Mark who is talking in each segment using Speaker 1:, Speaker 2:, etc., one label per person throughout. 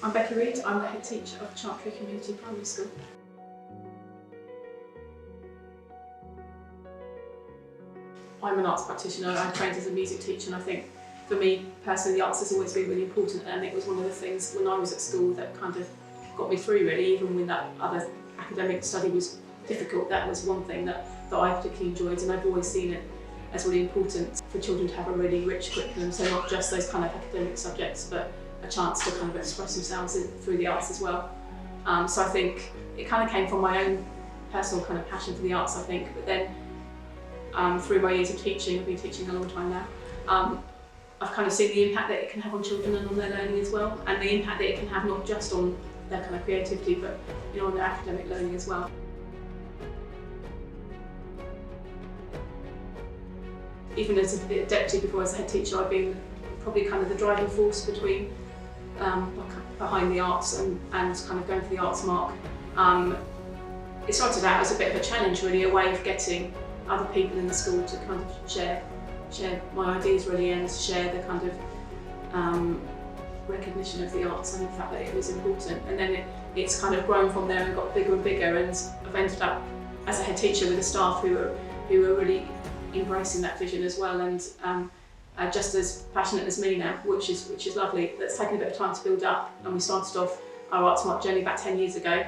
Speaker 1: I'm Becky Reed, I'm the head teacher of Chantry Community Primary School. I'm an arts practitioner. I trained as a music teacher, and I think for me personally the arts has always been really important, and it was one of the things when I was at school that kind of got me through really, even when that other academic study was difficult. That was one thing that I particularly enjoyed, and I've always seen it as really important for children to have a really rich curriculum, so not just those kind of academic subjects but a chance to kind of express themselves through the arts as well. So I think it kind of came from my own personal kind of passion for the arts, I think, but then through my years of teaching, I've been teaching a long time now, I've kind of seen the impact that it can have on children and on their learning as well, and the impact that it can have not just on their kind of creativity but on their academic learning as well. Even as a deputy before as a head teacher, I've been probably kind of the driving force between behind the arts and kind of going for the Artsmark. It started out as a bit of a challenge really, a way of getting other people in the school to kind of share my ideas really, and share the kind of recognition of the arts and the fact that it was important. And then it's kind of grown from there and got bigger and bigger, and I've ended up as a head teacher with a staff who are really embracing that vision as well, and just as passionate as me now, which is lovely. That's taken a bit of time to build up, and we started off our Artsmark journey about 10 years ago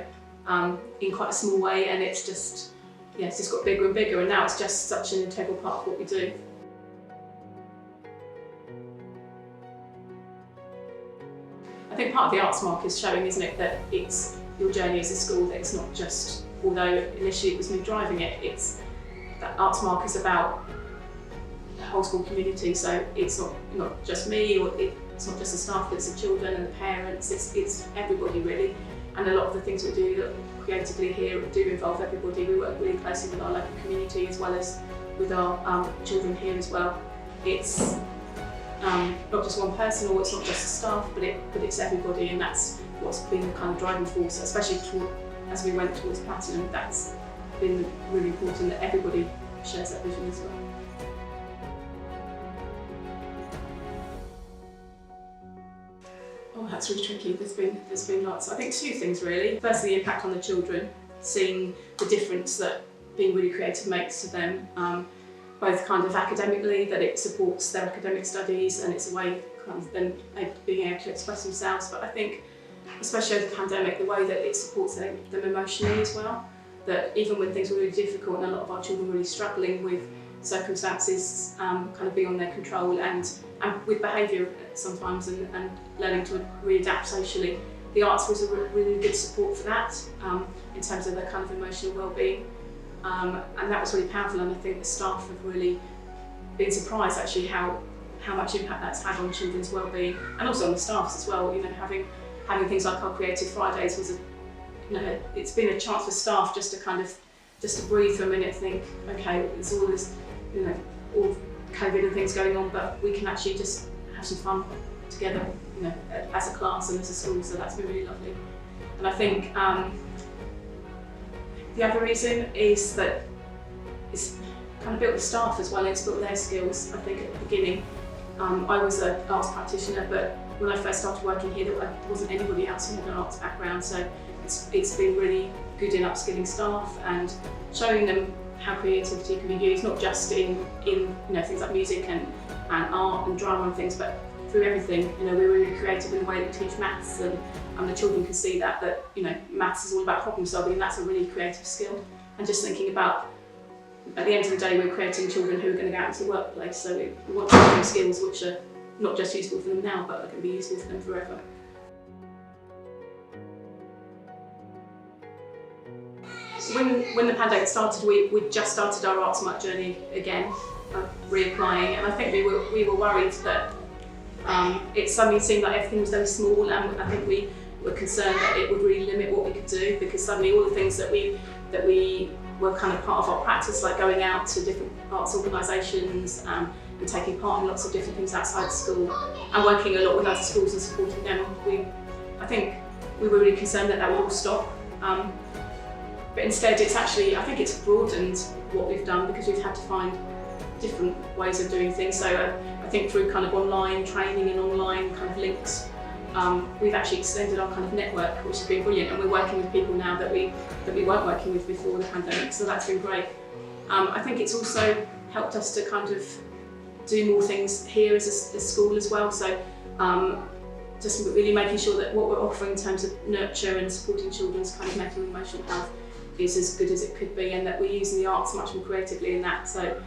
Speaker 1: in quite a small way, and it's just got bigger and bigger, and now it's just such an integral part of what we do. I think part of the Artsmark is showing, isn't it, that it's your journey as a school, that it's not just, although initially it was me driving it, it's that Artsmark is about the whole school community, so it's not just me, or it's not just the staff, but it's the children and the parents, it's everybody really. And a lot of the things we do creatively here do involve everybody. We work really closely with our local community as well as with our children here as well. It's not just one person, or it's not just the staff, but it's everybody, and that's what's been the kind of driving force, especially as we went towards Platinum. That's been really important, that everybody shares that vision as well. Oh, that's really tricky. There's been lots. I think two things really. Firstly, the impact on the children, seeing the difference that being really creative makes to them, both kind of academically, that it supports their academic studies, and it's a way kind of them being able to express themselves. But I think, especially over the pandemic, the way that it supports them emotionally as well. That even when things were really difficult and a lot of our children were really struggling with circumstances kind of beyond their control, and with behaviour sometimes, and learning to readapt socially, the arts was a really good support for that in terms of their kind of emotional well-being, and that was really powerful. And I think the staff have really been surprised actually how much impact that's had on children's well-being, and also on the staff's as well. Having things like our Creative Fridays was it's been a chance for staff just to breathe for a minute, think, okay, there's all this, all COVID and things going on, but we can actually just have some fun together, as a class and as a school. So that's been really lovely. And I think the other reason is that it's kind of built the staff as well, and it's built their skills. I think at the beginning, I was an arts practitioner, but when I first started working here, there wasn't anybody else who had an arts background. So it's been really good in upskilling staff and showing them how creativity can be used, not just in things like music and art and drama and things, but through everything. We're really creative in the way that we teach maths, and the children can see that maths is all about problem solving, and that's a really creative skill. And just thinking about, at the end of the day, we're creating children who are going to go out into the workplace, so we want to give them skills which are not just useful for them now, but are going to be useful for them forever. When the pandemic started, we just started our Artsmark journey again, reapplying, and I think we were worried that it suddenly seemed like everything was very small, and I think we were concerned that it would really limit what we could do, because suddenly all the things that we were kind of part of our practice, like going out to different arts organisations and taking part in lots of different things outside school and working a lot with other schools and supporting them, I think we were really concerned that would all stop. But instead, I think it's broadened what we've done, because we've had to find different ways of doing things. So I think through kind of online training and online kind of links, we've actually extended our kind of network, which has been brilliant, and we're working with people now that we weren't working with before the pandemic, so that's been great. I think it's also helped us to kind of do more things here as a school as well, so just really making sure that what we're offering in terms of nurture and supporting children's kind of mental and emotional health is as good as it could be, and that we're using the arts much more creatively in that. So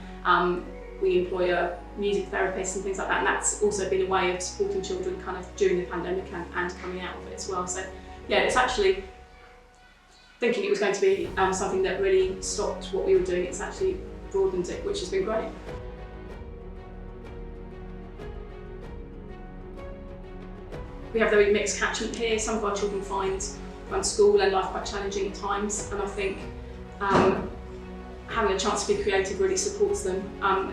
Speaker 1: we employ a music therapist and things like that, and that's also been a way of supporting children kind of during the pandemic and coming out of it as well. So yeah, it's actually, thinking it was going to be something that really stopped what we were doing, it's actually broadened it, which has been great. We have very mixed catchment here. Some of our children find school and life quite challenging at times, and I think having a chance to be creative really supports them.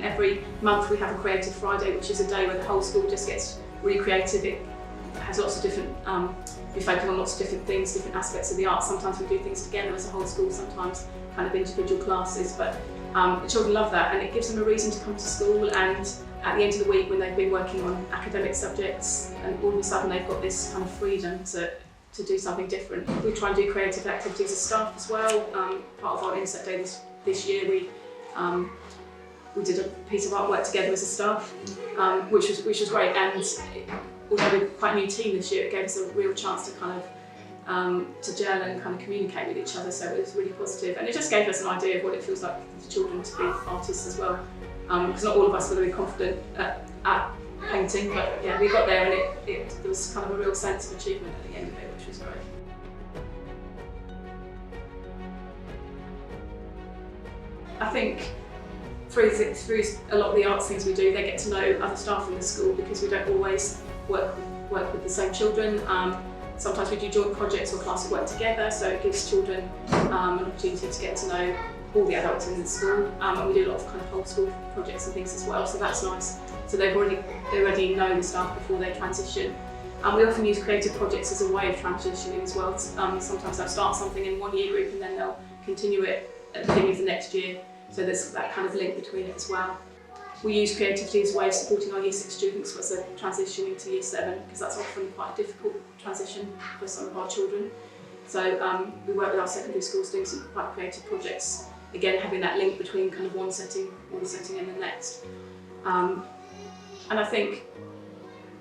Speaker 1: Every month we have a Creative Friday, which is a day where the whole school just gets really creative. It has lots of different, we focus on lots of different things, different aspects of the arts. Sometimes we do things together as a whole school, sometimes kind of individual classes, but the children love that, and it gives them a reason to come to school, and at the end of the week when they've been working on academic subjects, and all of a sudden they've got this kind of freedom to do something different. We try and do creative activities as staff as well. Part of our inset day this year, we did a piece of artwork together as a staff, which was great. And although we're quite a new team this year, it gave us a real chance to kind of to gel and kind of communicate with each other. So it was really positive, and it just gave us an idea of what it feels like for children to be artists as well. Because not all of us were very confident at painting, but yeah, we got there, and there was kind of a real sense of achievement at the end of it, which was great. I think through a lot of the arts things we do, they get to know other staff in the school, because we don't always work with the same children. Sometimes we do joint projects or classes work together, so it gives children an opportunity to get to know all the adults in the school, and we do a lot of kind of whole school projects and things as well, so that's nice. So they already know the staff before they transition. We often use creative projects as a way of transitioning as well. Sometimes they'll start something in one year group and then they'll continue it at the beginning of the next year, so there's that kind of link between it as well. We use creativity as a way of supporting our Year 6 students as they're transitioning to Year 7, because that's often quite a difficult transition for some of our children. So we work with our secondary schools doing some quite creative projects, again having that link between kind of one setting and the next. And I think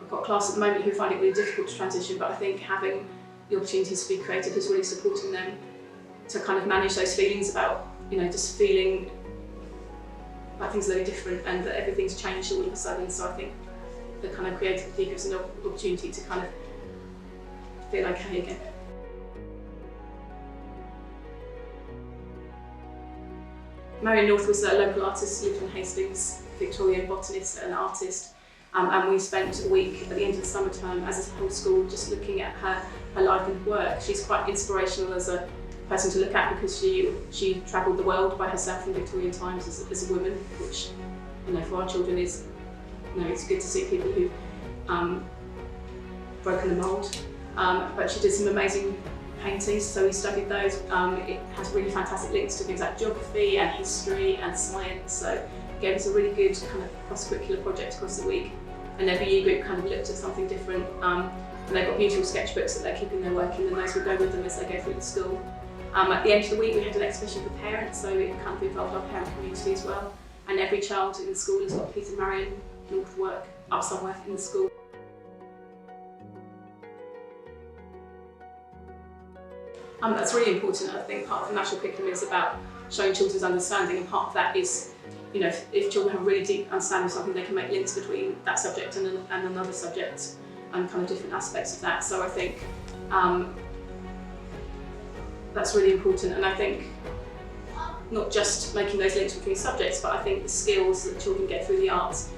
Speaker 1: I've got a class at the moment who find it really difficult to transition, but I think having the opportunities to be creative is really supporting them to kind of manage those feelings about, just feeling like things are very different and that everything's changed all of a sudden. So I think the kind of creativity gives an opportunity to kind of feel okay again. Marion North was a local artist, lived in Hastings, Victorian botanist and artist, and we spent a week at the end of the summer term as a whole school just looking at her life and work. She's quite inspirational as a person to look at, because she travelled the world by herself in Victorian times as a woman, which for our children is, it's good to see people who've broken the mould. But she did some amazing paintings, so we studied those. It has really fantastic links to things like geography and history and science, so it gave us a really good kind of cross-curricular project across the week, and every year group kind of looked at something different. And they've got beautiful sketchbooks that they're keeping their work in, and those will go with them as they go through the school. At the end of the week we had an exhibition for parents, so it kind of involved our parent community as well, and every child in the school has got a piece of Marion North work up somewhere in the school. That's really important. I think part of the national curriculum is about showing children's understanding, and part of that is, if children have a really deep understanding of something, they can make links between that subject and another subject and kind of different aspects of that. So I think that's really important, and I think not just making those links between subjects, but I think the skills that children get through the arts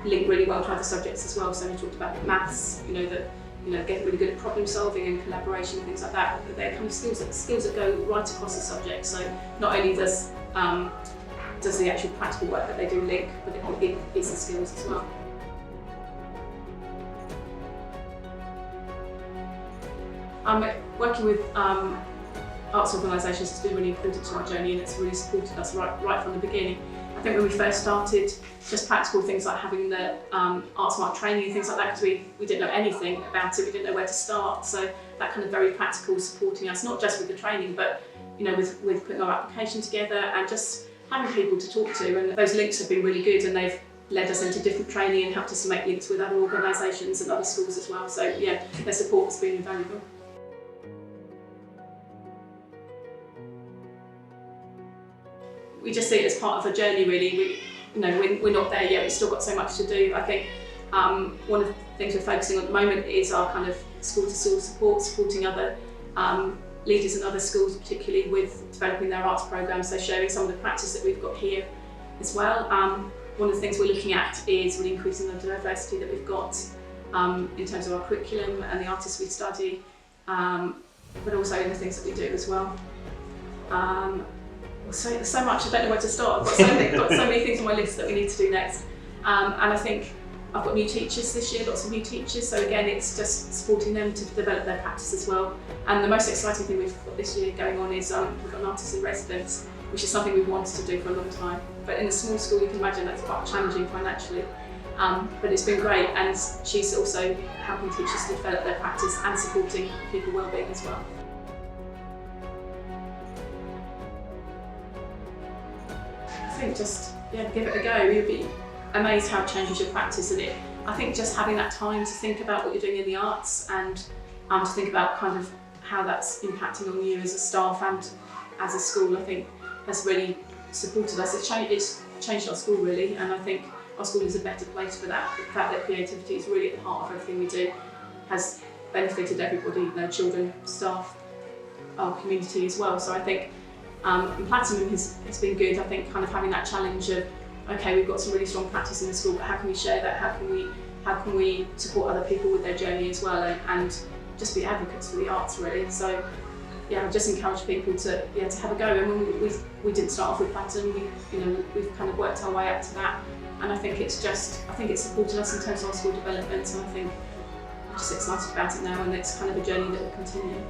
Speaker 1: link really well to other subjects as well. So we talked about maths, getting really good at problem solving and collaboration and things like that. But they're kind of skills that go right across the subject. So not only does the actual practical work that they do link, but it is the skills as well. Working with arts organisations has been really important to our journey, and it's really supported us right from the beginning. I I think when we first started, just practical things like having the Artsmark training and things like that, because we didn't know anything about it, we didn't know where to start. So that kind of very practical supporting us, not just with the training, but with putting our application together and just having people to talk to. And those links have been really good, and they've led us into different training and helped us to make links with other organisations and other schools as well. So yeah, their support has been invaluable. We just see it as part of a journey, really. We're not there yet, we've still got so much to do. I think one of the things we're focusing on at the moment is our kind of school-to-school support, supporting other leaders in other schools, particularly with developing their arts programmes, so sharing some of the practice that we've got here as well. One of the things we're looking at is really increasing the diversity that we've got in terms of our curriculum and the artists we study, but also in the things that we do as well. So much, I don't know where to start. I've got so many things on my list that we need to do next. And I think I've got new teachers this year, lots of new teachers, so again it's just supporting them to develop their practice as well. And the most exciting thing we've got this year going on is we've got an artist in residence, which is something we've wanted to do for a long time. But in a small school you can imagine that's quite challenging financially. But it's been great, and she's also helping teachers to develop their practice and supporting people wellbeing as well. I think just give it a go. You'll be amazed how it changes your practice, and I think just having that time to think about what you're doing in the arts and to think about kind of how that's impacting on you as a staff and as a school, I think has really supported us. It's changed our school really, and I think our school is a better place for that. The fact that creativity is really at the heart of everything we do has benefited everybody, children, staff, our community as well. So I think Platinum has been good. I think kind of having that challenge of, okay, we've got some really strong practice in the school, but how can we share that? How can we support other people with their journey as well, and just be advocates for the arts really. So yeah, I just encourage people to have a go. And we didn't start off with Platinum. We've kind of worked our way up to that, and I think it's supported us in terms of our school development. And I think I'm just excited about it now, and it's kind of a journey that will continue.